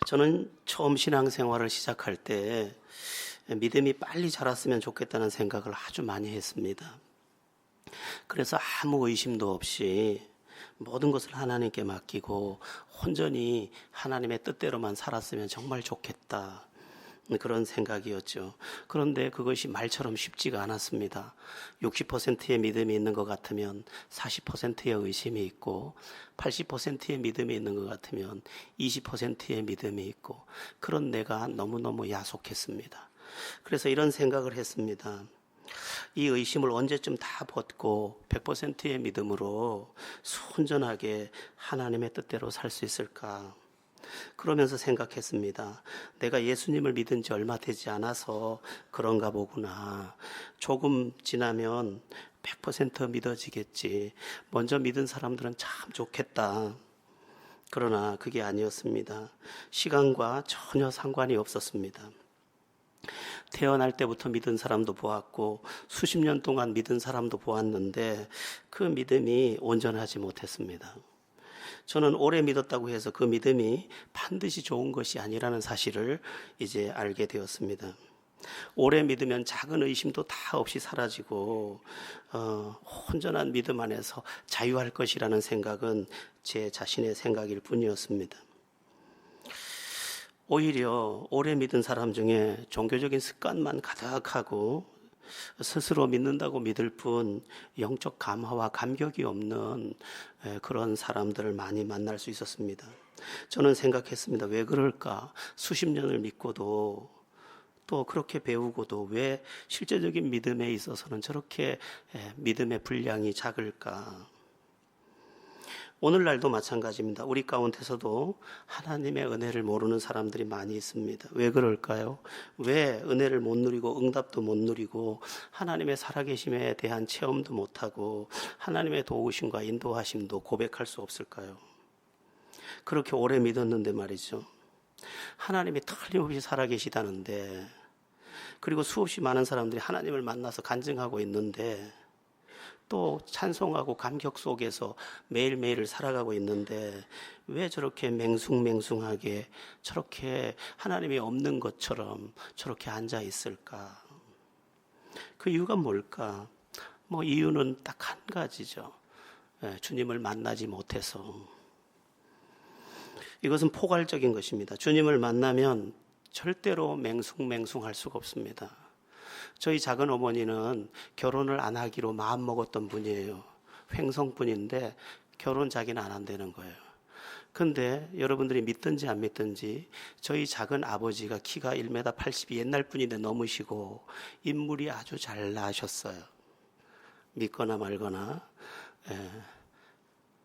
저는 처음 신앙생활을 시작할 때 믿음이 빨리 자랐으면 좋겠다는 생각을 아주 많이 했습니다. 그래서 아무 의심도 없이 모든 것을 하나님께 맡기고 온전히 하나님의 뜻대로만 살았으면 정말 좋겠다. 그런 생각이었죠. 그런데 그것이 말처럼 쉽지가 않았습니다. 60%의 믿음이 있는 것 같으면 40%의 의심이 있고 80%의 믿음이 있는 것 같으면 20%의 믿음이 있고 그런 내가 너무너무 야속했습니다. 그래서 이런 생각을 했습니다. 이 의심을 언제쯤 다 벗고 100%의 믿음으로 순전하게 하나님의 뜻대로 살 수 있을까? 그러면서 생각했습니다. 내가 예수님을 믿은 지 얼마 되지 않아서 그런가 보구나. 조금 지나면 100% 믿어지겠지. 먼저 믿은 사람들은 참 좋겠다. 그러나 그게 아니었습니다. 시간과 전혀 상관이 없었습니다. 태어날 때부터 믿은 사람도 보았고 수십 년 동안 믿은 사람도 보았는데 그 믿음이 온전하지 못했습니다. 저는 오래 믿었다고 해서 그 믿음이 반드시 좋은 것이 아니라는 사실을 이제 알게 되었습니다. 오래 믿으면 작은 의심도 다 없이 사라지고 온전한 믿음 안에서 자유할 것이라는 생각은 제 자신의 생각일 뿐이었습니다. 오히려 오래 믿은 사람 중에 종교적인 습관만 가득하고 스스로 믿는다고 믿을 뿐 영적 감화와 감격이 없는 그런 사람들을 많이 만날 수 있었습니다. 저는 생각했습니다. 왜 그럴까? 수십 년을 믿고도 또 그렇게 배우고도 왜 실제적인 믿음에 있어서는 저렇게 믿음의 분량이 작을까? 오늘날도 마찬가지입니다. 우리 가운데서도 하나님의 은혜를 모르는 사람들이 많이 있습니다. 왜 그럴까요? 왜 은혜를 못 누리고 응답도 못 누리고 하나님의 살아계심에 대한 체험도 못하고 하나님의 도우심과 인도하심도 고백할 수 없을까요? 그렇게 오래 믿었는데 말이죠. 하나님이 틀림없이 살아계시다는데, 그리고 수없이 많은 사람들이 하나님을 만나서 간증하고 있는데 또 찬송하고 감격 속에서 매일매일을 살아가고 있는데 왜 저렇게 맹숭맹숭하게 저렇게 하나님이 없는 것처럼 저렇게 앉아 있을까? 그 이유가 뭘까? 이유는 딱 한 가지죠. 주님을 만나지 못해서. 이것은 포괄적인 것입니다. 주님을 만나면 절대로 맹숭맹숭할 수가 없습니다. 저희 작은 어머니는 결혼을 안 하기로 마음먹었던 분이에요. 횡성분인데 결혼 자기는 안 한다는 거예요. 근데 여러분들이 믿든지 안 믿든지 저희 작은 아버지가 키가 1m 80이 옛날 분인데 넘으시고 인물이 아주 잘 나셨어요. 믿거나 말거나.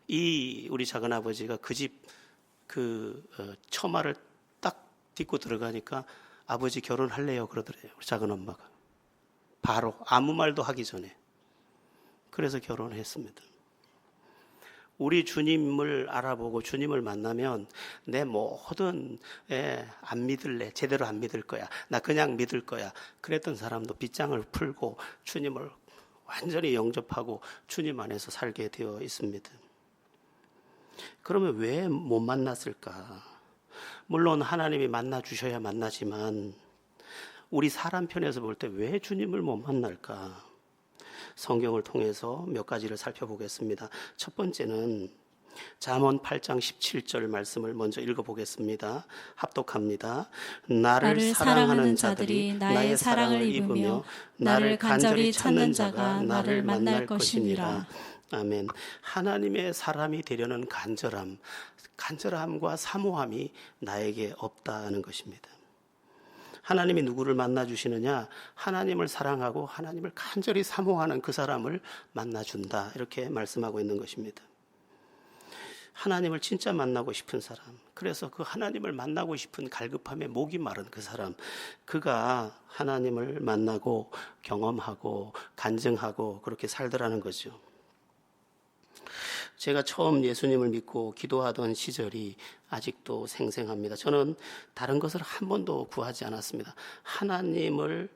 이 우리 작은 아버지가 그 집 처마를 딱 딛고 들어가니까 아버지 결혼할래요 그러더래요. 우리 작은 엄마가. 바로 아무 말도 하기 전에. 그래서 결혼을 했습니다. 우리 주님을 알아보고 주님을 만나면 내 모든 안 믿을래, 제대로 안 믿을 거야, 나 그냥 믿을 거야 그랬던 사람도 빗장을 풀고 주님을 완전히 영접하고 주님 안에서 살게 되어 있습니다. 그러면 왜 못 만났을까? 물론 하나님이 만나 주셔야 만나지만 우리 사람 편에서 볼 때 왜 주님을 못 만날까? 성경을 통해서 몇 가지를 살펴보겠습니다. 첫 번째는 잠언 8장 17절 말씀을 먼저 읽어보겠습니다. 합독합니다. 나를 사랑하는 자들이 나의 사랑을 입으며 나를 간절히 찾는 자가 나를 만날 것이니라. 아멘. 하나님의 사람이 되려는 간절함과 사모함이 나에게 없다는 것입니다. 하나님이 누구를 만나주시느냐? 하나님을 사랑하고 하나님을 간절히 사모하는 그 사람을 만나준다. 이렇게 말씀하고 있는 것입니다. 하나님을 진짜 만나고 싶은 사람, 그래서 그 하나님을 만나고 싶은 갈급함에 목이 마른 그 사람, 그가 하나님을 만나고 경험하고 간증하고 그렇게 살더라는 거죠. 제가 처음 예수님을 믿고 기도하던 시절이 아직도 생생합니다. 저는 다른 것을 한 번도 구하지 않았습니다. 하나님을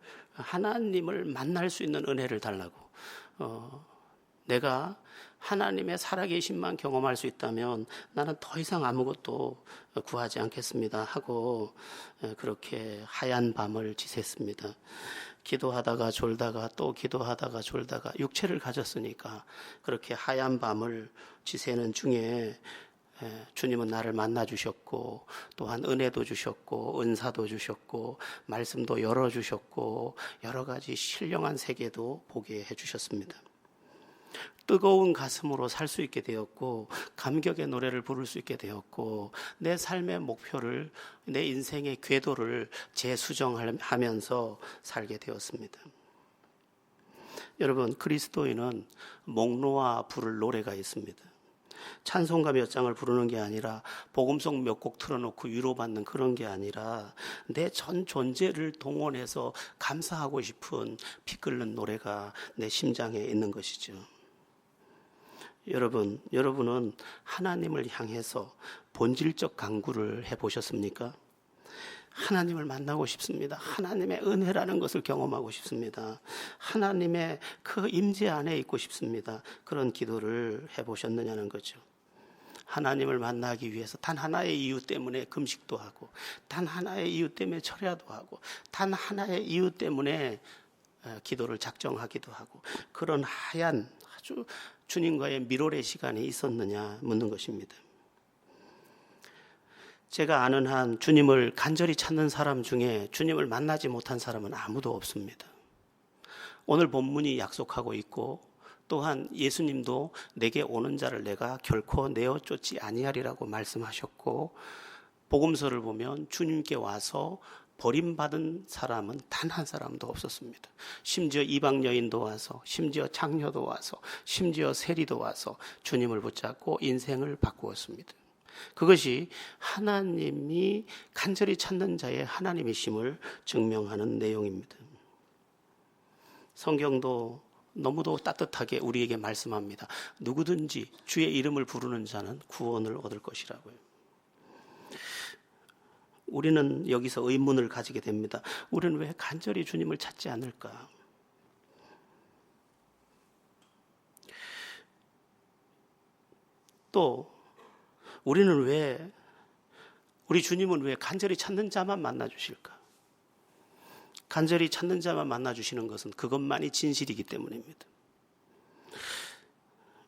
만날 수 있는 은혜를 달라고. 내가 하나님의 살아계심만 경험할 수 있다면 나는 더 이상 아무것도 구하지 않겠습니다 하고 그렇게 하얀 밤을 지샜습니다. 기도하다가 졸다가 또 기도하다가 졸다가 육체를 가졌으니까 그렇게 하얀 밤을 지새는 중에 주님은 나를 만나 주셨고 또한 은혜도 주셨고 은사도 주셨고 말씀도 열어주셨고 여러 가지 신령한 세계도 보게 해주셨습니다. 뜨거운 가슴으로 살 수 있게 되었고 감격의 노래를 부를 수 있게 되었고 내 삶의 목표를 내 인생의 궤도를 재수정하면서 살게 되었습니다. 여러분, 그리스도인은 목 놓아 부를 노래가 있습니다. 찬송가 몇 장을 부르는 게 아니라 복음송 몇 곡 틀어놓고 위로받는 그런 게 아니라 내 전 존재를 동원해서 감사하고 싶은 피 끓는 노래가 내 심장에 있는 것이죠. 여러분은 하나님을 향해서 본질적 간구를 해보셨습니까? 하나님을 만나고 싶습니다. 하나님의 은혜라는 것을 경험하고 싶습니다. 하나님의 그 임재 안에 있고 싶습니다. 그런 기도를 해보셨느냐는 거죠. 하나님을 만나기 위해서 단 하나의 이유 때문에 금식도 하고 단 하나의 이유 때문에 철야도 하고 단 하나의 이유 때문에 기도를 작정하기도 하고 그런 하얀 아주 주님과의 밀월의 시간이 있었느냐 묻는 것입니다. 제가 아는 한 주님을 간절히 찾는 사람 중에 주님을 만나지 못한 사람은 아무도 없습니다. 오늘 본문이 약속하고 있고 또한 예수님도 내게 오는 자를 내가 결코 내어 쫓지 아니하리라고 말씀하셨고 복음서를 보면 주님께 와서 버림받은 사람은 단 한 사람도 없었습니다. 심지어 이방 여인도 와서 심지어 장녀도 와서 심지어 세리도 와서 주님을 붙잡고 인생을 바꾸었습니다. 그것이 하나님이 간절히 찾는 자의 하나님이심을 증명하는 내용입니다. 성경도 너무도 따뜻하게 우리에게 말씀합니다. 누구든지 주의 이름을 부르는 자는 구원을 얻을 것이라고요. 우리는 여기서 의문을 가지게 됩니다. 우리는 왜 간절히 주님을 찾지 않을까? 또 우리 주님은 왜 간절히 찾는 자만 만나 주실까? 간절히 찾는 자만 만나 주시는 것은 그것만이 진실이기 때문입니다.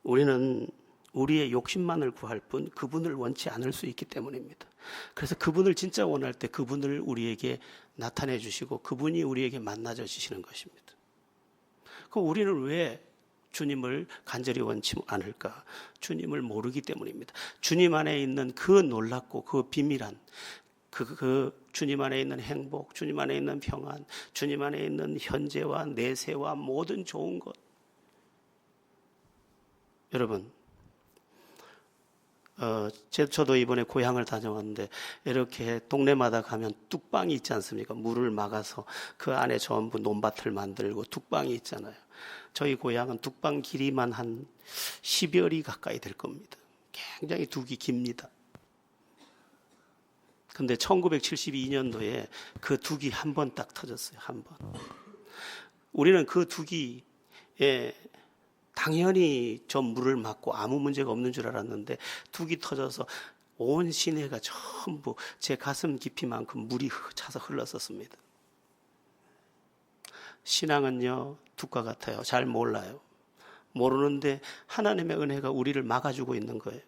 우리는 우리의 욕심만을 구할 뿐 그분을 원치 않을 수 있기 때문입니다. 그래서 그분을 진짜 원할 때 그분을 우리에게 나타내 주시고 그분이 우리에게 만나져 주시는 것입니다. 그럼 우리는 왜 주님을 간절히 원치 않을까? 주님을 모르기 때문입니다. 주님 안에 있는 그 놀랍고 그 비밀한 그 주님 안에 있는 행복, 주님 안에 있는 평안, 주님 안에 있는 현재와 내세와 모든 좋은 것. 여러분, 저도 이번에 고향을 다녀왔는데 이렇게 동네마다 가면 뚝방이 있지 않습니까? 물을 막아서 그 안에 전부 논밭을 만들고 뚝방이 있잖아요. 저희 고향은 뚝방 길이만 한 10여리 가까이 될 겁니다. 굉장히 둑이 깁니다. 근데 1972년도에 그 둑이 한 번 딱 터졌어요. 한 번. 우리는 그 둑이에 당연히 저 물을 맞고 아무 문제가 없는 줄 알았는데 둑이 터져서 온 시내가 전부 제 가슴 깊이만큼 물이 차서 흘렀었습니다. 신앙은요, 둑과 같아요. 잘 몰라요. 모르는데 하나님의 은혜가 우리를 막아주고 있는 거예요.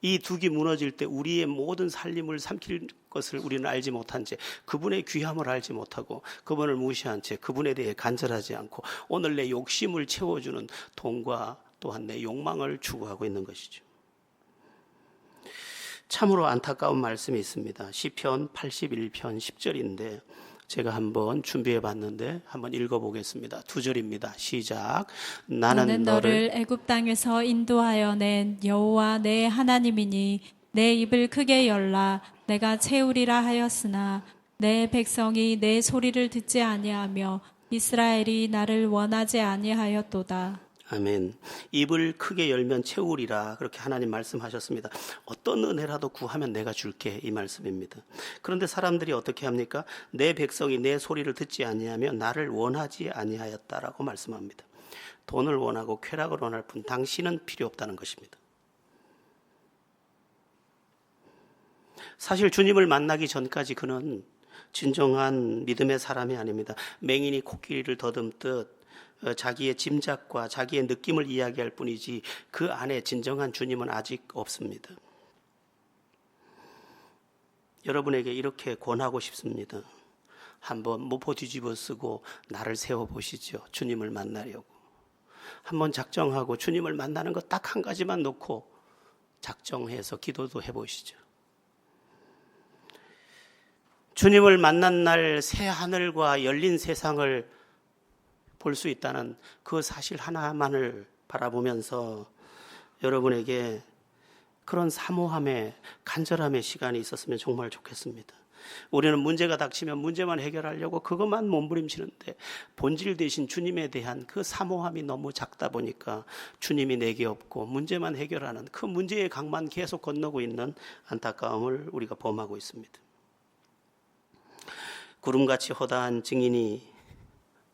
이 둑이 무너질 때 우리의 모든 살림을 삼킬 것을 우리는 알지 못한 채 그분의 귀함을 알지 못하고 그분을 무시한 채 그분에 대해 간절하지 않고 오늘 내 욕심을 채워주는 돈과 또한 내 욕망을 추구하고 있는 것이죠. 참으로 안타까운 말씀이 있습니다. 시편 81편 10절인데 제가 한번 준비해 봤는데 한번 읽어보겠습니다. 2절입니다. 시작. 나는 너를 애굽 땅에서 인도하여 낸 여호와 내 하나님이니 내 입을 크게 열라 내가 채우리라 하였으나 내 백성이 내 소리를 듣지 아니하며 이스라엘이 나를 원하지 아니하였도다. 아멘. 입을 크게 열면 채우리라 그렇게 하나님 말씀하셨습니다. 어떤 은혜라도 구하면 내가 줄게 이 말씀입니다. 그런데 사람들이 어떻게 합니까? 내 백성이 내 소리를 듣지 아니하며 나를 원하지 아니하였다라고 말씀합니다. 돈을 원하고 쾌락을 원할 뿐 당신은 필요 없다는 것입니다. 사실 주님을 만나기 전까지 그는 진정한 믿음의 사람이 아닙니다. 맹인이 코끼리를 더듬듯 자기의 짐작과 자기의 느낌을 이야기할 뿐이지 그 안에 진정한 주님은 아직 없습니다. 여러분에게 이렇게 권하고 싶습니다. 한번 모포 뒤집어 쓰고 나를 세워보시죠. 주님을 만나려고. 한번 작정하고 주님을 만나는 것 딱 한 가지만 놓고 작정해서 기도도 해보시죠. 주님을 만난 날 새 하늘과 열린 세상을 볼 수 있다는 그 사실 하나만을 바라보면서 여러분에게 그런 사모함의 간절함의 시간이 있었으면 정말 좋겠습니다. 우리는 문제가 닥치면 문제만 해결하려고 그것만 몸부림치는데 본질 대신 주님에 대한 그 사모함이 너무 작다 보니까 주님이 내게 없고 문제만 해결하는 그 문제의 강만 계속 건너고 있는 안타까움을 우리가 범하고 있습니다. 구름같이 허다한 증인이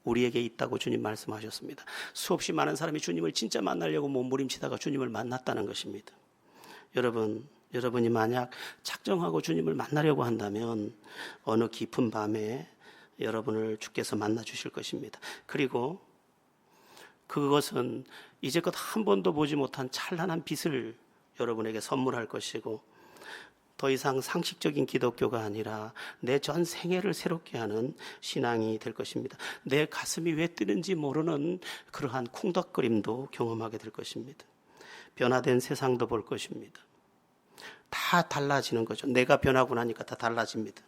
우리에게 있다고 주님 말씀하셨습니다. 수없이 많은 사람이 주님을 진짜 만나려고 몸부림치다가 주님을 만났다는 것입니다. 여러분이 만약 작정하고 주님을 만나려고 한다면 어느 깊은 밤에 여러분을 주께서 만나 주실 것입니다. 그리고 그것은 이제껏 한 번도 보지 못한 찬란한 빛을 여러분에게 선물할 것이고 더 이상 상식적인 기독교가 아니라 내 전 생애를 새롭게 하는 신앙이 될 것입니다. 내 가슴이 왜 뛰는지 모르는 그러한 쿵덕거림도 경험하게 될 것입니다. 변화된 세상도 볼 것입니다. 다 달라지는 거죠. 내가 변하고 나니까 다 달라집니다.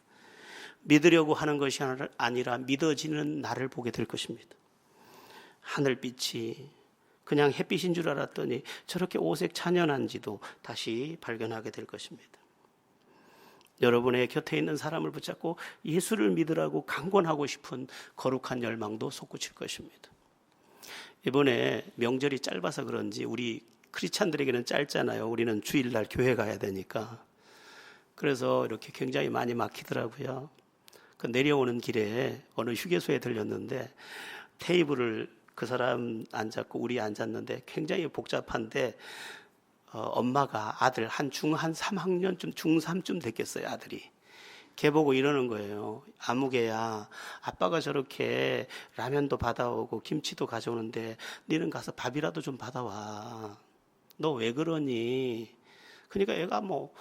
믿으려고 하는 것이 아니라 믿어지는 나를 보게 될 것입니다. 하늘빛이 그냥 햇빛인 줄 알았더니 저렇게 오색 찬연한지도 다시 발견하게 될 것입니다. 여러분의 곁에 있는 사람을 붙잡고 예수를 믿으라고 강권하고 싶은 거룩한 열망도 솟구칠 것입니다. 이번에 명절이 짧아서 그런지 우리 크리스찬들에게는 짧잖아요. 우리는 주일날 교회 가야 되니까. 그래서 이렇게 굉장히 많이 막히더라고요. 그 내려오는 길에 어느 휴게소에 들렸는데 테이블을 그 사람 앉았고 우리 앉았는데 굉장히 복잡한데 엄마가 아들 한 3학년쯤 중3쯤 됐겠어요. 아들이 걔 보고 이러는 거예요. 아무개야, 아빠가 저렇게 라면도 받아오고 김치도 가져오는데 너는 가서 밥이라도 좀 받아와. 너 왜 그러니? 그러니까 애가 뭐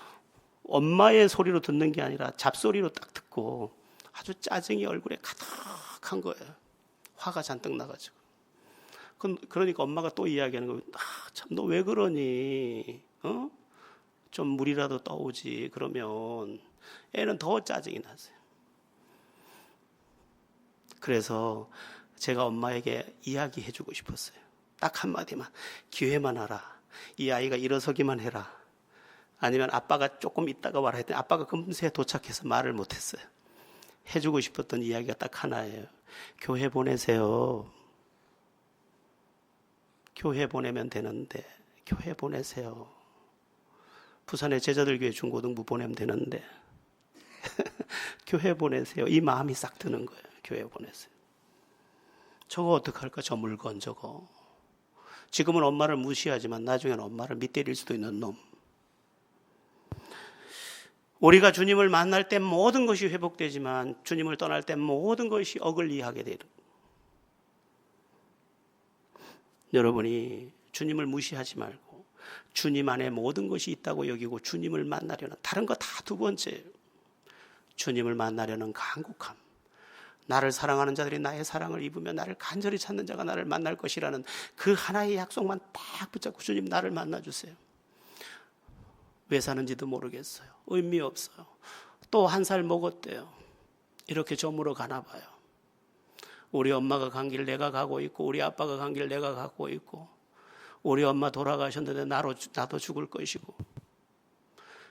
엄마의 소리로 듣는 게 아니라 잡소리로 딱 듣고 아주 짜증이 얼굴에 가득한 거예요. 화가 잔뜩 나가지고. 그러니까 엄마가 또 이야기하는 거예요. 참, 너 왜 그러니? 좀 물이라도 떠오지. 그러면 애는 더 짜증이 나세요. 그래서 제가 엄마에게 이야기해주고 싶었어요. 딱 한마디만. 기회만 하라. 이 아이가 일어서기만 해라. 아니면 아빠가 조금 있다가 와라 했더니 아빠가 금세 도착해서 말을 못했어요. 해주고 싶었던 이야기가 딱 하나예요. 교회 보내세요. 교회 보내면 되는데 교회 보내세요. 부산의 제자들 교회 중고등부 보내면 되는데 교회 보내세요. 이 마음이 싹 드는 거예요. 교회 보내세요. 저거 어떡할까? 저 물건 저거. 지금은 엄마를 무시하지만 나중에는 엄마를 밑때릴 수도 있는 놈. 우리가 주님을 만날 때 모든 것이 회복되지만 주님을 떠날 때 모든 것이 어글리하게 되는. 여러분이 주님을 무시하지 말고 주님 안에 모든 것이 있다고 여기고 주님을 만나려는, 다른 거 다 두 번째예요. 주님을 만나려는 간곡함. 나를 사랑하는 자들이 나의 사랑을 입으며 나를 간절히 찾는 자가 나를 만날 것이라는 그 하나의 약속만 딱 붙잡고 주님 나를 만나주세요. 왜 사는지도 모르겠어요. 의미 없어요. 또 1살 먹었대요. 이렇게 저물어 가나 봐요. 우리 엄마가 간 길 내가 가고 있고 우리 아빠가 간 길 내가 가고 있고 우리 엄마 돌아가셨는데 나도 죽을 것이고,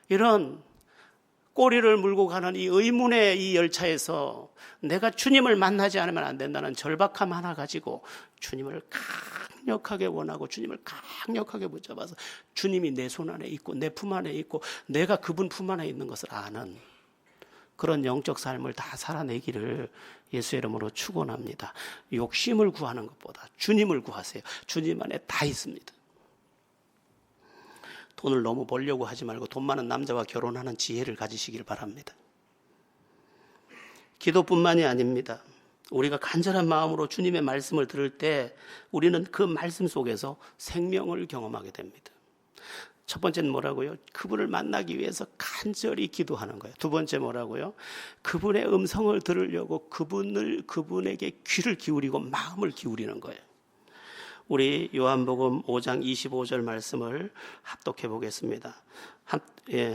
이런 꼬리를 물고 가는 이 의문의 이 열차에서 내가 주님을 만나지 않으면 안 된다는 절박함 하나 가지고 주님을 강력하게 원하고 주님을 강력하게 붙잡아서 주님이 내 손 안에 있고 내 품 안에 있고 내가 그분 품 안에 있는 것을 아는 그런 영적 삶을 다 살아내기를 예수의 이름으로 축원합니다. 욕심을 구하는 것보다 주님을 구하세요. 주님 안에 다 있습니다. 돈을 너무 벌려고 하지 말고 돈 많은 남자와 결혼하는 지혜를 가지시길 바랍니다. 기도뿐만이 아닙니다. 우리가 간절한 마음으로 주님의 말씀을 들을 때 우리는 그 말씀 속에서 생명을 경험하게 됩니다. 첫 번째는 뭐라고요? 그분을 만나기 위해서 간절히 기도하는 거예요. 두 번째 뭐라고요? 그분의 음성을 들으려고 그분에게 귀를 기울이고 마음을 기울이는 거예요. 우리 요한복음 5장 25절 말씀을 합독해 보겠습니다.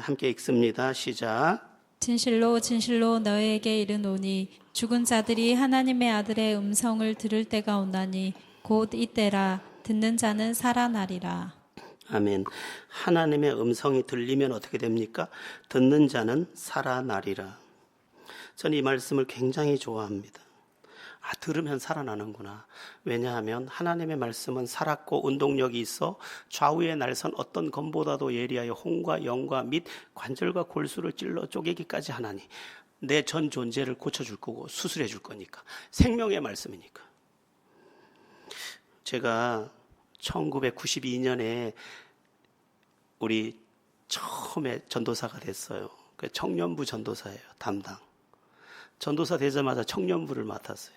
함께 읽습니다. 시작. 진실로 진실로 너희에게 이르노니 죽은 자들이 하나님의 아들의 음성을 들을 때가 온다니 곧 이때라. 듣는 자는 살아나리라. 아멘. 하나님의 음성이 들리면 어떻게 됩니까? 듣는 자는 살아나리라. 저는 이 말씀을 굉장히 좋아합니다. 들으면 살아나는구나. 왜냐하면 하나님의 말씀은 살았고 운동력이 있어 좌우에 날선 어떤 검보다도 예리하여 혼과 영과 및 관절과 골수를 찔러 쪼개기까지 하나니 내 전 존재를 고쳐줄 거고 수술해 줄 거니까. 생명의 말씀이니까. 제가 1992년에 우리 처음에 전도사가 됐어요. 청년부 전도사예요. 담당. 전도사 되자마자 청년부를 맡았어요.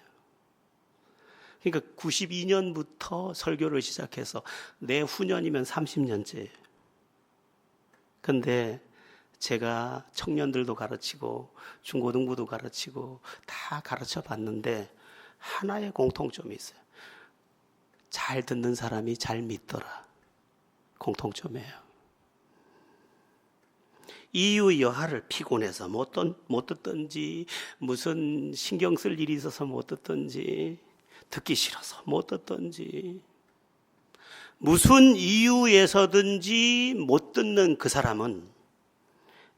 그러니까 92년부터 설교를 시작해서 내후년이면 30년째예요. 근데 제가 청년들도 가르치고 중고등부도 가르치고 다 가르쳐 봤는데 하나의 공통점이 있어요. 잘 듣는 사람이 잘 믿더라. 공통점이에요. 이유 여하를 피곤해서 못 듣든지 무슨 신경 쓸 일이 있어서 못 듣든지 듣기 싫어서 못 듣든지 무슨 이유에서든지 못 듣는 그 사람은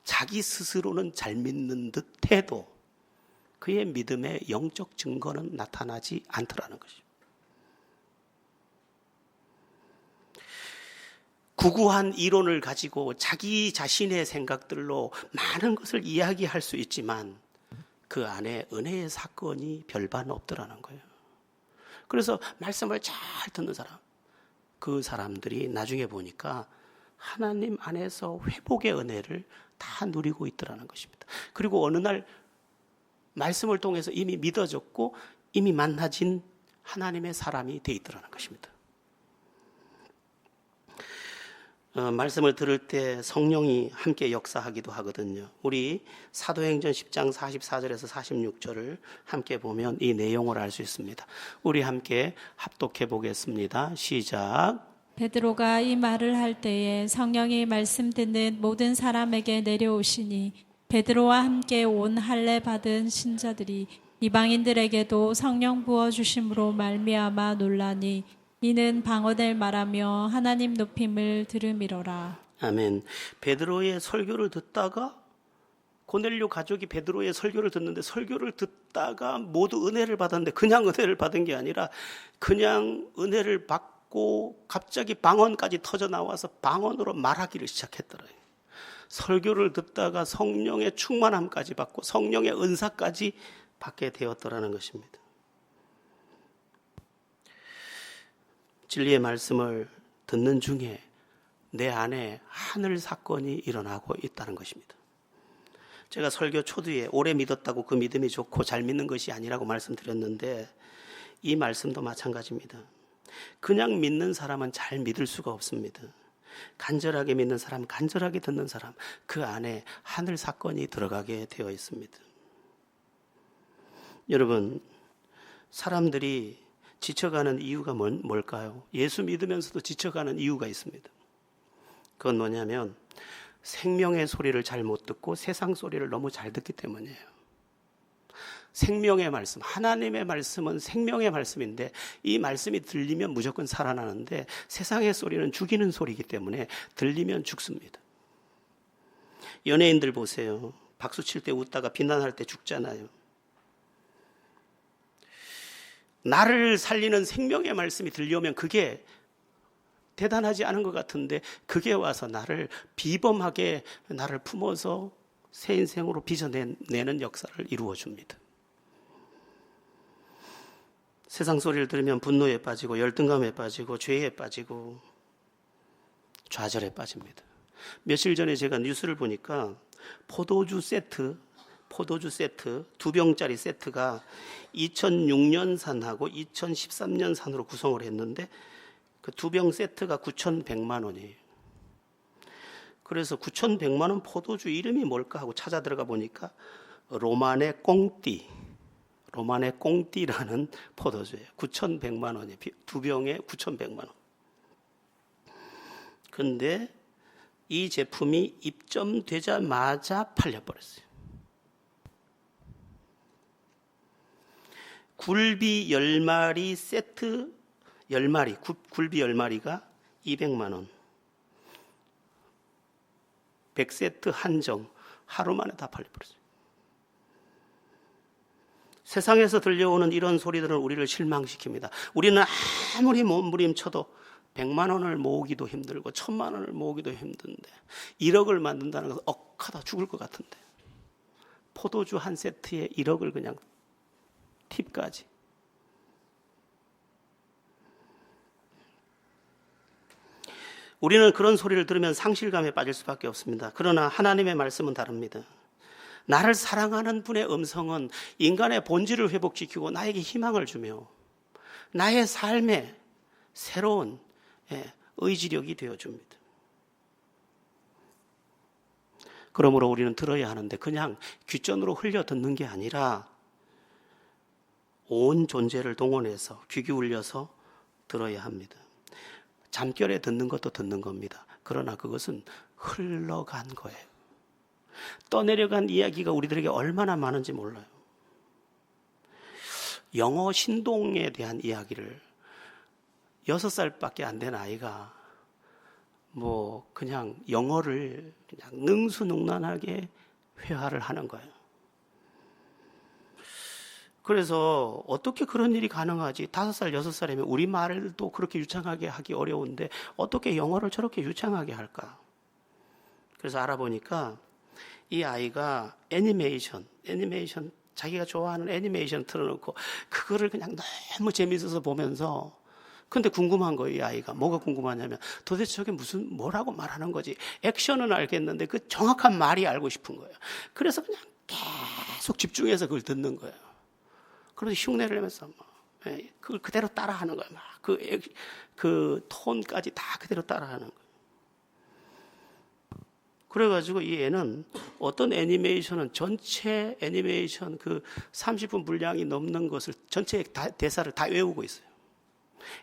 자기 스스로는 잘 믿는 듯 해도 그의 믿음의 영적 증거는 나타나지 않더라는 것이죠. 구구한 이론을 가지고 자기 자신의 생각들로 많은 것을 이야기할 수 있지만 그 안에 은혜의 사건이 별반 없더라는 거예요. 그래서 말씀을 잘 듣는 사람, 그 사람들이 나중에 보니까 하나님 안에서 회복의 은혜를 다 누리고 있더라는 것입니다. 그리고 어느 날 말씀을 통해서 이미 믿어졌고 이미 만나진 하나님의 사람이 돼 있더라는 것입니다. 말씀을 들을 때 성령이 함께 역사하기도 하거든요. 우리 사도행전 10장 44절에서 46절을 함께 보면 이 내용을 알 수 있습니다. 우리 함께 합독해 보겠습니다. 시작. 베드로가 이 말을 할 때에 성령이 말씀 듣는 모든 사람에게 내려오시니 베드로와 함께 온 할례 받은 신자들이 이방인들에게도 성령 부어 주심으로 말미암아 놀라니 이는 방언을 말하며 하나님 높임을 들음이로라. 아멘. 베드로의 설교를 듣다가 고넬료 가족이 베드로의 설교를 듣는데 설교를 듣다가 모두 은혜를 받았는데 그냥 은혜를 받은 게 아니라 그냥 은혜를 받고 갑자기 방언까지 터져 나와서 방언으로 말하기를 시작했더래요. 설교를 듣다가 성령의 충만함까지 받고 성령의 은사까지 받게 되었더라는 것입니다. 진리의 말씀을 듣는 중에 내 안에 하늘 사건이 일어나고 있다는 것입니다. 제가 설교 초두에 오래 믿었다고 그 믿음이 좋고 잘 믿는 것이 아니라고 말씀드렸는데 이 말씀도 마찬가지입니다. 그냥 믿는 사람은 잘 믿을 수가 없습니다. 간절하게 믿는 사람, 간절하게 듣는 사람, 그 안에 하늘 사건이 들어가게 되어 있습니다. 여러분, 사람들이 지쳐가는 이유가 뭘까요? 예수 믿으면서도 지쳐가는 이유가 있습니다. 그건 뭐냐면 생명의 소리를 잘 못 듣고 세상 소리를 너무 잘 듣기 때문이에요. 생명의 말씀, 하나님의 말씀은 생명의 말씀인데 이 말씀이 들리면 무조건 살아나는데 세상의 소리는 죽이는 소리이기 때문에 들리면 죽습니다. 연예인들 보세요. 박수 칠 때 웃다가 비난할 때 죽잖아요. 나를 살리는 생명의 말씀이 들려오면 그게 대단하지 않은 것 같은데 그게 와서 나를 비범하게 나를 품어서 새 인생으로 빚어내는 역사를 이루어줍니다. 세상 소리를 들으면 분노에 빠지고 열등감에 빠지고 죄에 빠지고 좌절에 빠집니다. 며칠 전에 제가 뉴스를 보니까 포도주 세트 2병짜리 세트가 2006년산하고 2013년산으로 구성을 했는데 그 2병 세트가 9,100만 원이에요. 그래서 9,100만 원 포도주 이름이 뭘까 하고 찾아 들어가 보니까 로마네 꽁띠라는 포도주예요. 9,100만 원이에요. 2병에 9,100만 원. 근데 이 제품이 입점되자마자 팔려버렸어요. 굴비 10마리 세트 10마리, 굴비 10마리가 200만 원. 100세트 한정, 하루 만에 다 팔려버렸어요. 세상에서 들려오는 이런 소리들은 우리를 실망시킵니다. 우리는 아무리 몸부림쳐도 100만 원을 모으기도 힘들고 1,000만 원을 모으기도 힘든데 1억을 만든다는 것은 억하다 죽을 것 같은데 포도주 한 세트에 1억을 그냥 팁까지. 우리는 그런 소리를 들으면 상실감에 빠질 수밖에 없습니다. 그러나 하나님의 말씀은 다릅니다. 나를 사랑하는 분의 음성은 인간의 본질을 회복시키고 나에게 희망을 주며 나의 삶에 새로운 의지력이 되어줍니다. 그러므로 우리는 들어야 하는데 그냥 귓전으로 흘려 듣는 게 아니라 온 존재를 동원해서 귀 기울여서 들어야 합니다. 잠결에 듣는 것도 듣는 겁니다. 그러나 그것은 흘러간 거예요. 떠내려간 이야기가 우리들에게 얼마나 많은지 몰라요. 영어 신동에 대한 이야기를 6살밖에 안 된 아이가 그냥 영어를 그냥 능수능란하게 회화를 하는 거예요. 그래서 어떻게 그런 일이 가능하지? 5살, 6살이면 우리말도 그렇게 유창하게 하기 어려운데 어떻게 영어를 저렇게 유창하게 할까? 그래서 알아보니까 이 아이가 애니메이션 자기가 좋아하는 애니메이션 틀어놓고 그거를 그냥 너무 재밌어서 보면서 근데 궁금한 거예요. 이 아이가 뭐가 궁금하냐면 도대체 저게 뭐라고 말하는 거지? 액션은 알겠는데 그 정확한 말이 알고 싶은 거예요. 그래서 그냥 계속 집중해서 그걸 듣는 거예요. 그래서 흉내를 내면서 그걸 그대로 따라하는 거예요. 그 톤까지 다 그대로 따라하는 거예요. 그래가지고 이 애는 어떤 애니메이션은 전체 애니메이션 그 30분 분량이 넘는 것을 전체 대사를 다 외우고 있어요.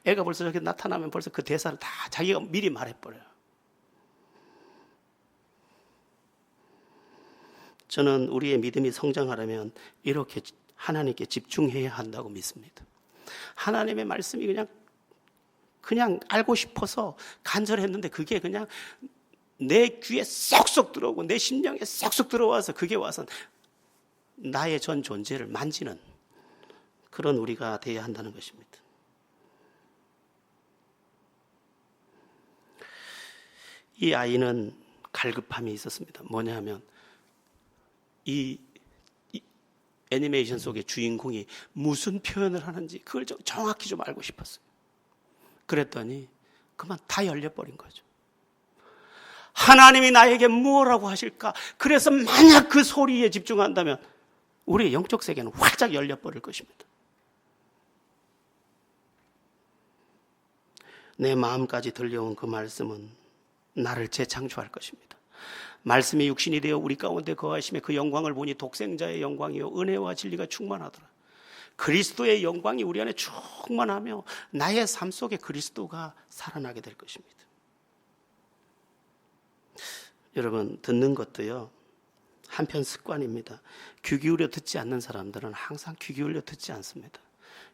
애가 벌써 저렇게 나타나면 벌써 그 대사를 다 자기가 미리 말해버려요. 저는 우리의 믿음이 성장하려면 이렇게 하나님께 집중해야 한다고 믿습니다. 하나님의 말씀이 그냥 알고 싶어서 간절했는데 그게 그냥 내 귀에 쏙쏙 들어오고 내 심령에 쏙쏙 들어와서 그게 와서 나의 전 존재를 만지는 그런 우리가 되어야 한다는 것입니다. 이 아이는 갈급함이 있었습니다. 뭐냐면 이 애니메이션 속의 주인공이 무슨 표현을 하는지 그걸 좀 정확히 좀 알고 싶었어요. 그랬더니 그만 다 열려버린 거죠. 하나님이 나에게 무엇라고 하실까? 그래서 만약 그 소리에 집중한다면 우리의 영적 세계는 활짝 열려버릴 것입니다. 내 마음까지 들려온 그 말씀은 나를 재창조할 것입니다. 말씀이 육신이 되어 우리 가운데 거하심에 그 영광을 보니 독생자의 영광이요 은혜와 진리가 충만하더라. 그리스도의 영광이 우리 안에 충만하며 나의 삶 속에 그리스도가 살아나게 될 것입니다. 여러분, 듣는 것도요 한편 습관입니다. 귀 기울여 듣지 않는 사람들은 항상 귀 기울여 듣지 않습니다.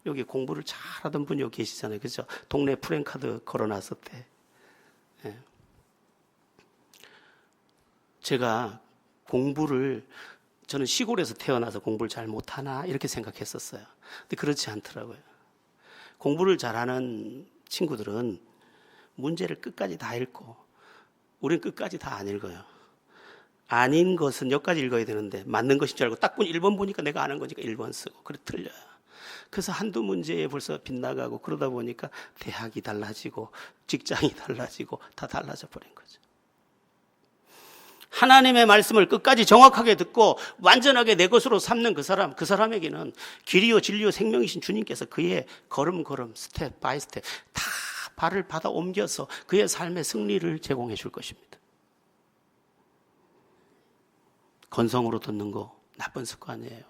여기 공부를 잘하던 분이 여기 계시잖아요. 그죠? 동네 프랜카드 걸어놨을 때 제가 저는 시골에서 태어나서 공부를 잘 못하나 이렇게 생각했었어요. 근데 그렇지 않더라고요. 공부를 잘하는 친구들은 문제를 끝까지 다 읽고 우린 끝까지 다 안 읽어요. 아닌 것은 여기까지 읽어야 되는데 맞는 것인 줄 알고 딱 보니 1번 보니까 내가 아는 거니까 1번 쓰고 그래 틀려요. 그래서 한두 문제에 벌써 빗나가고 그러다 보니까 대학이 달라지고 직장이 달라지고 다 달라져 버린 거죠. 하나님의 말씀을 끝까지 정확하게 듣고 완전하게 내 것으로 삼는 그 사람에게는 길이요 진리요 생명이신 주님께서 그의 걸음걸음 스텝 바이 스텝 다 발을 받아 옮겨서 그의 삶의 승리를 제공해 줄 것입니다. 건성으로 듣는 거 나쁜 습관이에요.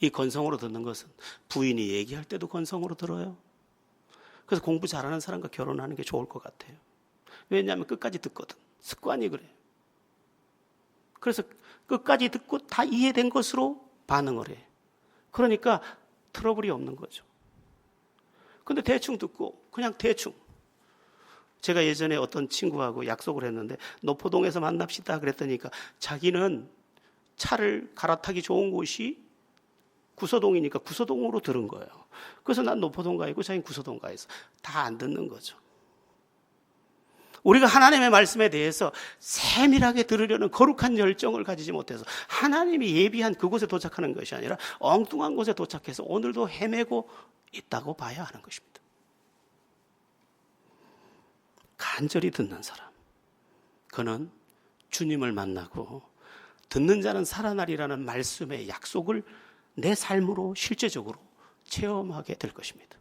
이 건성으로 듣는 것은 부인이 얘기할 때도 건성으로 들어요. 그래서 공부 잘하는 사람과 결혼하는 게 좋을 것 같아요. 왜냐하면 끝까지 듣거든. 습관이 그래요. 그래서 끝까지 듣고 다 이해된 것으로 반응을 해. 그러니까 트러블이 없는 거죠. 근데 대충 듣고 그냥 대충. 제가 예전에 어떤 친구하고 약속을 했는데 노포동에서 만납시다 그랬더니까 자기는 차를 갈아타기 좋은 곳이 구서동이니까 구서동으로 들은 거예요. 그래서 난 노포동 가 있고 자기는 구서동 가 있어. 다 안 듣는 거죠. 우리가 하나님의 말씀에 대해서 세밀하게 들으려는 거룩한 열정을 가지지 못해서 하나님이 예비한 그곳에 도착하는 것이 아니라 엉뚱한 곳에 도착해서 오늘도 헤매고 있다고 봐야 하는 것입니다. 간절히 듣는 사람, 그는 주님을 만나고 듣는 자는 살아나리라는 말씀의 약속을 내 삶으로 실제적으로 체험하게 될 것입니다.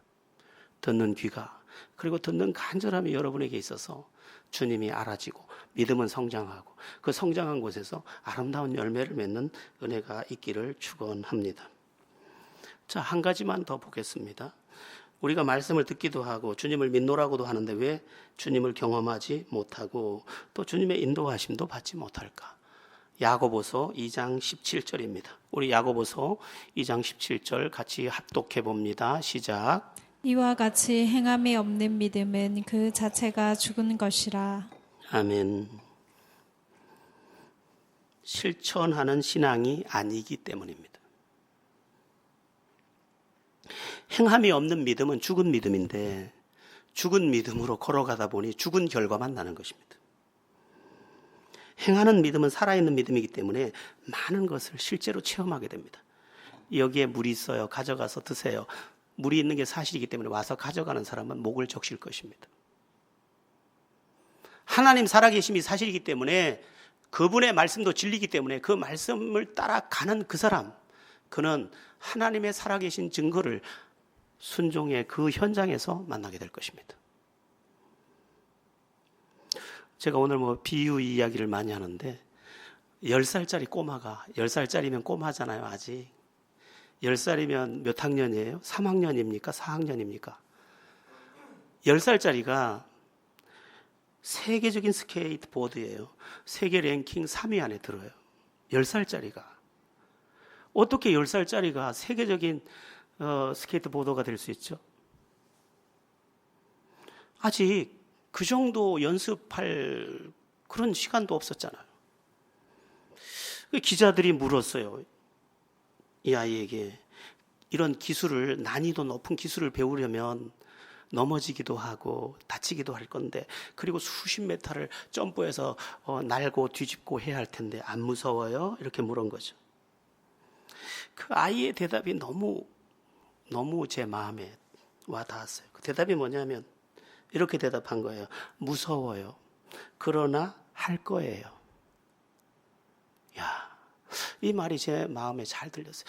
듣는 귀가 그리고 듣는 간절함이 여러분에게 있어서 주님이 알아지고 믿음은 성장하고 그 성장한 곳에서 아름다운 열매를 맺는 은혜가 있기를 축원합니다. 자, 한 가지만 더 보겠습니다. 우리가 말씀을 듣기도 하고 주님을 믿노라고도 하는데 왜 주님을 경험하지 못하고 또 주님의 인도하심도 받지 못할까? 야고보서 2장 17절입니다. 우리 야고보서 2장 17절 같이 합독해 봅니다. 시작. 이와 같이 행함이 없는 믿음은 그 자체가 죽은 것이라. 아멘. 실천하는 신앙이 아니기 때문입니다. 행함이 없는 믿음은 죽은 믿음인데 죽은 믿음으로 걸어가다 보니 죽은 결과만 나는 것입니다. 행하는 믿음은 살아있는 믿음이기 때문에 많은 것을 실제로 체험하게 됩니다. 여기에 물이 있어요. 가져가서 드세요. 물이 있는 게 사실이기 때문에 와서 가져가는 사람은 목을 적실 것입니다. 하나님 살아계심이 사실이기 때문에 그분의 말씀도 진리이기 때문에 그 말씀을 따라가는 그 사람, 그는 하나님의 살아계신 증거를 순종의 그 현장에서 만나게 될 것입니다. 제가 오늘 비유 이야기를 많이 하는데 10살짜리 꼬마가 10살짜리면 꼬마잖아요. 아직 10살이면 몇 학년이에요? 3학년입니까? 4학년입니까? 10살짜리가 세계적인 스케이트보드예요. 세계 랭킹 3위 안에 들어요. 10살짜리가. 어떻게 10살짜리가 세계적인 스케이트보더가 될 수 있죠? 아직 그 정도 연습할 그런 시간도 없었잖아요. 기자들이 물었어요. 이 아이에게 이런 기술을, 난이도 높은 기술을 배우려면 넘어지기도 하고 다치기도 할 건데, 그리고 수십 메타를 점프해서 날고 뒤집고 해야 할 텐데 안 무서워요? 이렇게 물은 거죠. 그 아이의 대답이 너무 제 마음에 와 닿았어요. 그 대답이 뭐냐면 이렇게 대답한 거예요. 무서워요. 그러나 할 거예요. 야, 이 말이 제 마음에 잘 들렸어요.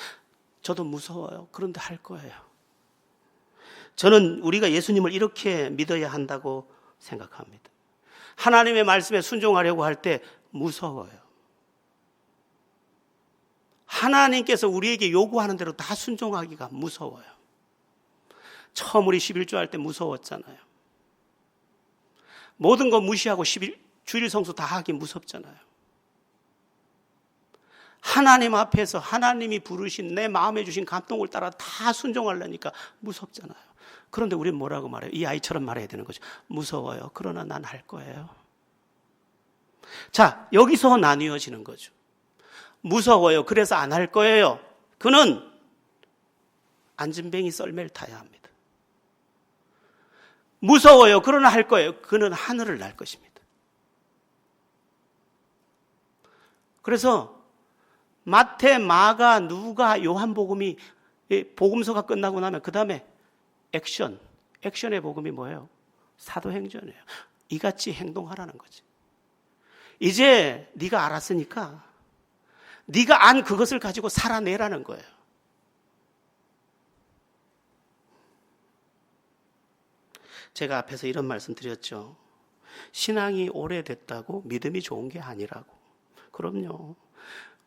저도 무서워요. 그런데 할 거예요. 저는 우리가 예수님을 이렇게 믿어야 한다고 생각합니다. 하나님의 말씀에 순종하려고 할 때 무서워요. 하나님께서 우리에게 요구하는 대로 다 순종하기가 무서워요. 처음 우리 11조 할 때 무서웠잖아요. 모든 거 무시하고 주일 성수 다 하기 무섭잖아요. 하나님 앞에서 하나님이 부르신 내 마음에 주신 감동을 따라 다 순종하려니까 무섭잖아요. 그런데 우리는 뭐라고 말해요? 이 아이처럼 말해야 되는 거죠. 무서워요. 그러나 난 할 거예요. 자, 여기서 나뉘어지는 거죠. 무서워요. 그래서 안 할 거예요. 그는 안진뱅이 썰매를 타야 합니다. 무서워요. 그러나 할 거예요. 그는 하늘을 날 것입니다. 그래서 마태, 마가, 누가, 요한복음이 복음서가 끝나고 나면 그 다음에 액션의 복음이 뭐예요? 사도행전이에요. 이같이 행동하라는 거지. 이제 네가 알았으니까 네가 안 그것을 가지고 살아내라는 거예요. 제가 앞에서 이런 말씀 드렸죠. 신앙이 오래됐다고 믿음이 좋은 게 아니라고. 그럼요.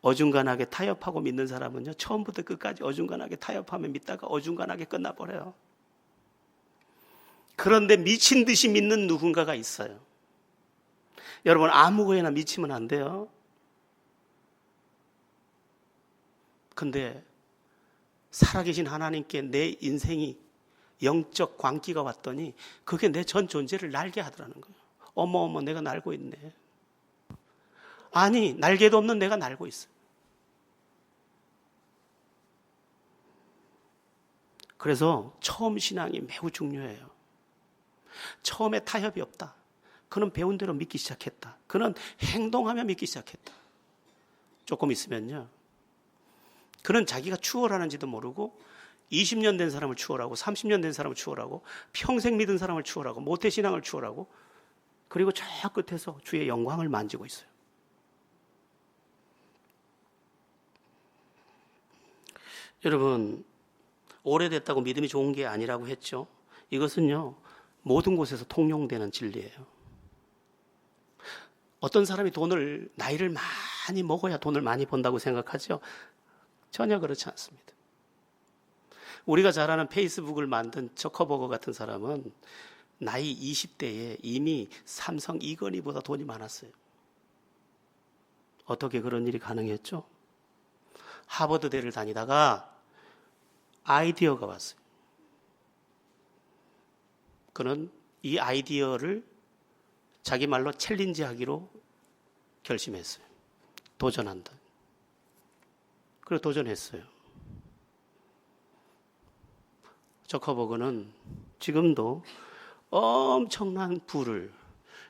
어중간하게 타협하고 믿는 사람은요, 처음부터 끝까지 어중간하게 타협하면 믿다가 어중간하게 끝나버려요. 그런데 미친 듯이 믿는 누군가가 있어요. 여러분, 아무거나 미치면 안 돼요. 근데 살아계신 하나님께 내 인생이 영적 광기가 왔더니 그게 내 전 존재를 날게 하더라는 거예요. 어머, 내가 날고 있네. 아니, 날개도 없는 내가 날고 있어. 그래서 처음 신앙이 매우 중요해요. 처음에 타협이 없다. 그는 배운 대로 믿기 시작했다. 그는 행동하며 믿기 시작했다. 조금 있으면요, 그는 자기가 추월하는지도 모르고 20년 된 사람을 추월하고 30년 된 사람을 추월하고 평생 믿은 사람을 추월하고 모태신앙을 추월하고 그리고 저 끝에서 주의 영광을 만지고 있어요. 여러분, 오래됐다고 믿음이 좋은 게 아니라고 했죠. 이것은요, 모든 곳에서 통용되는 진리예요. 어떤 사람이 나이를 많이 먹어야 돈을 많이 번다고 생각하죠? 전혀 그렇지 않습니다. 우리가 잘 아는 페이스북을 만든 저커버거 같은 사람은 나이 20대에 이미 삼성 이건희보다 돈이 많았어요. 어떻게 그런 일이 가능했죠? 하버드대를 다니다가 아이디어가 왔어요. 그는 이 아이디어를 자기 말로 챌린지하기로 결심했어요. 도전한다. 그래서 도전했어요. 저커버그는 지금도 엄청난 부를,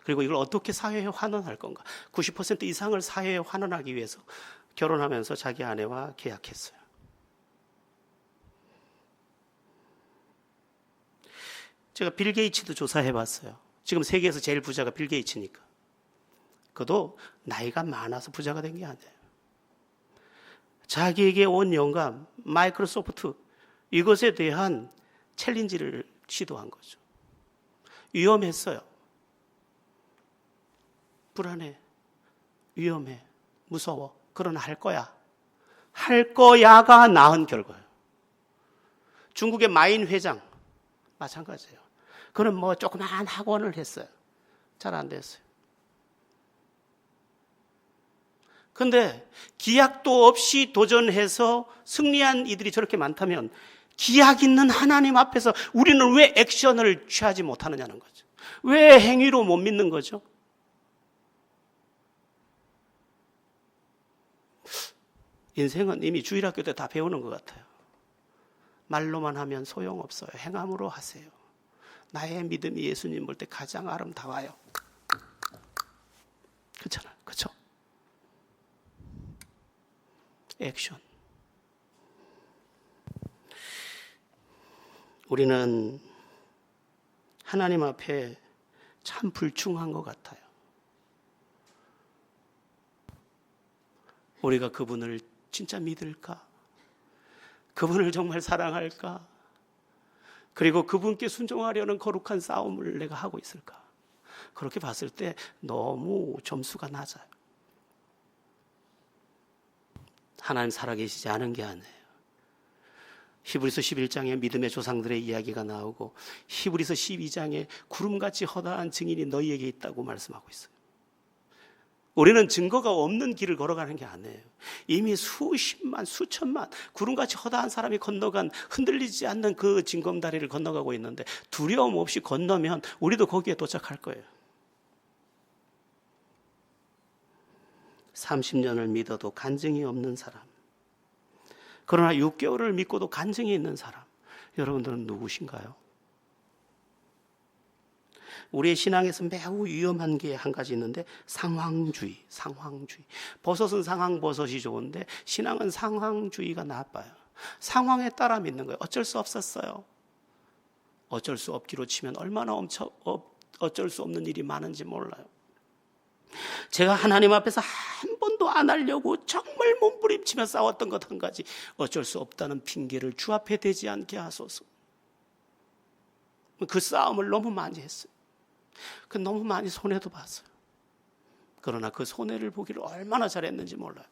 그리고 이걸 어떻게 사회에 환원할 건가, 90% 이상을 사회에 환원하기 위해서 결혼하면서 자기 아내와 계약했어요. 제가 빌 게이츠도 조사해봤어요. 지금 세계에서 제일 부자가 빌 게이츠니까. 그도 나이가 많아서 부자가 된 게 아니에요. 자기에게 온 영감, 마이크로소프트, 이것에 대한 챌린지를 시도한 거죠. 위험했어요. 불안해, 위험해, 무서워. 그러나 할 거야. 할 거야가 나은 결과예요. 중국의 마인 회장 마찬가지예요. 그는 조그만 학원을 했어요. 잘 안 됐어요. 근데 기약도 없이 도전해서 승리한 이들이 저렇게 많다면 기약 있는 하나님 앞에서 우리는 왜 액션을 취하지 못하느냐는 거죠. 왜 행위로 못 믿는 거죠? 인생은 이미 주일학교 때 다 배우는 것 같아요. 말로만 하면 소용없어요. 행함으로 하세요. 나의 믿음이 예수님 볼 때 가장 아름다워요. 그렇잖아요. 그렇죠? 액션. 우리는 하나님 앞에 참 불충한 것 같아요. 우리가 그분을 진짜 믿을까? 그분을 정말 사랑할까? 그리고 그분께 순종하려는 거룩한 싸움을 내가 하고 있을까? 그렇게 봤을 때 너무 점수가 낮아요. 하나님 살아계시지 않은 게 아니에요. 히브리서 11장에 믿음의 조상들의 이야기가 나오고 히브리서 12장에 구름같이 허다한 증인이 너희에게 있다고 말씀하고 있어요. 우리는 증거가 없는 길을 걸어가는 게 아니에요. 이미 수십만, 수천만 구름같이 허다한 사람이 건너간 흔들리지 않는 그 징검다리를 건너가고 있는데 두려움 없이 건너면 우리도 거기에 도착할 거예요. 30년을 믿어도 간증이 없는 사람, 그러나 6개월을 믿고도 간증이 있는 사람, 여러분들은 누구신가요? 우리의 신앙에서 매우 위험한 게 한 가지 있는데 상황주의. 버섯은 상황버섯이 좋은데 신앙은 상황주의가 나빠요. 상황에 따라 믿는 거예요. 어쩔 수 없었어요. 어쩔 수 없기로 치면 얼마나 어쩔 수 없는 일이 많은지 몰라요. 제가 하나님 앞에서 한 번도 안 하려고 정말 몸부림치며 싸웠던 것 한 가지, 어쩔 수 없다는 핑계를 주 앞에 대지 않게 하소서. 그 싸움을 너무 많이 했어요. 너무 많이 손해도 봤어요. 그러나 그 손해를 보기를 얼마나 잘했는지 몰라요.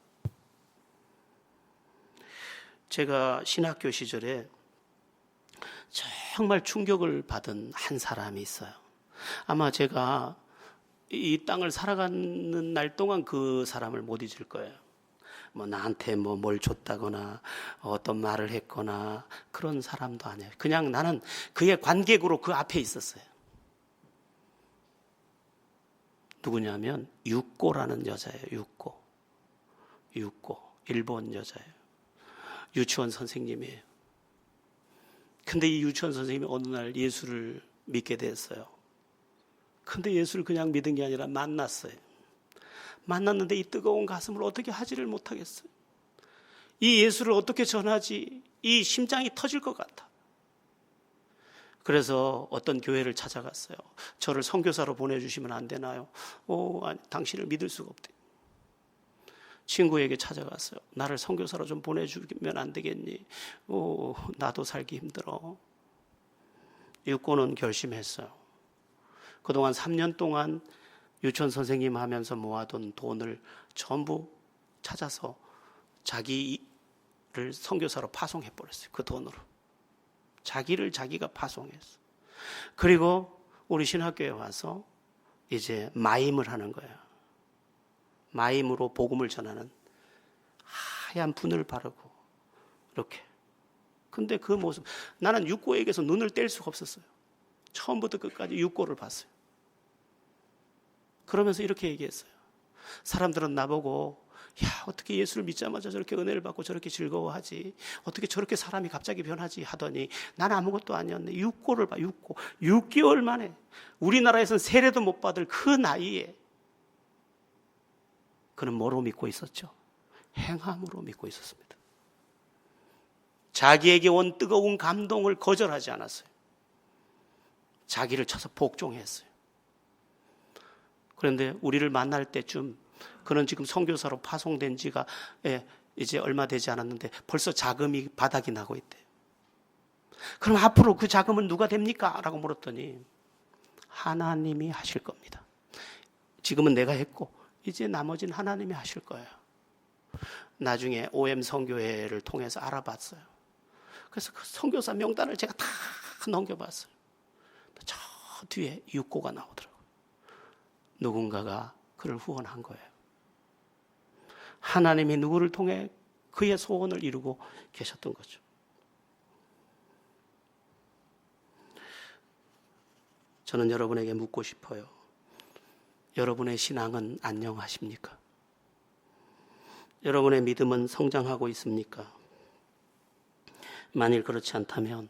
제가 신학교 시절에 정말 충격을 받은 한 사람이 있어요. 아마 제가 이 땅을 살아가는 날 동안 그 사람을 못 잊을 거예요. 나한테 뭘 줬다거나 어떤 말을 했거나 그런 사람도 아니에요. 그냥 나는 그의 관객으로 그 앞에 있었어요. 누구냐면 유꼬라는 여자예요. 유꼬. 일본 여자예요. 유치원 선생님이에요. 근데 이 유치원 선생님이 어느 날 예수를 믿게 됐어요. 근데 예수를 그냥 믿은 게 아니라 만났어요. 만났는데 이 뜨거운 가슴을 어떻게 하지를 못하겠어요. 이 예수를 어떻게 전하지? 이 심장이 터질 것 같아. 그래서 어떤 교회를 찾아갔어요. 저를 선교사로 보내주시면 안 되나요? 아니, 당신을 믿을 수가 없대요. 친구에게 찾아갔어요. 나를 선교사로 좀 보내주면 안 되겠니? 나도 살기 힘들어. 유꼬는 결심했어요. 그동안 3년 동안 유치원 선생님 하면서 모아둔 돈을 전부 찾아서 자기를 선교사로 파송해버렸어요. 그 돈으로. 자기를 자기가 파송했어. 그리고 우리 신학교에 와서 이제 마임을 하는 거예요. 마임으로 복음을 전하는, 하얀 분을 바르고 이렇게. 근데 그 모습, 나는 유꼬에게서 눈을 뗄 수가 없었어요. 처음부터 끝까지 유꼬를 봤어요. 그러면서 이렇게 얘기했어요. 사람들은 나보고, 야, 어떻게 예수를 믿자마자 저렇게 은혜를 받고 저렇게 즐거워하지? 어떻게 저렇게 사람이 갑자기 변하지? 하더니 나는 아무것도 아니었네. 유꼬를 봐, 유꼬. 6개월 만에 우리나라에서는 세례도 못 받을 그 나이에 그는 뭐로 믿고 있었죠? 행함으로 믿고 있었습니다. 자기에게 온 뜨거운 감동을 거절하지 않았어요. 자기를 쳐서 복종했어요. 그런데 우리를 만날 때쯤 그는 지금 선교사로 파송된 지가 이제 얼마 되지 않았는데 벌써 자금이 바닥이 나고 있대요. 그럼 앞으로 그 자금은 누가 됩니까? 라고 물었더니 하나님이 하실 겁니다. 지금은 내가 했고 이제 나머지는 하나님이 하실 거예요. 나중에 OM 선교회를 통해서 알아봤어요. 그래서 그 선교사 명단을 제가 다 넘겨봤어요. 저 뒤에 유꼬가 나오더라고요. 누군가가 그를 후원한 거예요. 하나님이 누구를 통해 그의 소원을 이루고 계셨던 거죠. 저는 여러분에게 묻고 싶어요. 여러분의 신앙은 안녕하십니까? 여러분의 믿음은 성장하고 있습니까? 만일 그렇지 않다면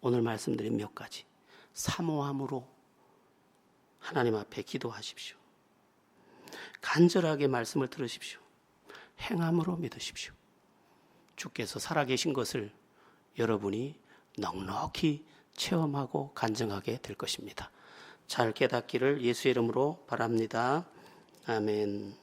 오늘 말씀드린 몇 가지 사모함으로 하나님 앞에 기도하십시오. 간절하게 말씀을 들으십시오. 행함으로 믿으십시오. 주께서 살아계신 것을 여러분이 넉넉히 체험하고 간증하게 될 것입니다. 잘 깨닫기를 예수의 이름으로 바랍니다. 아멘.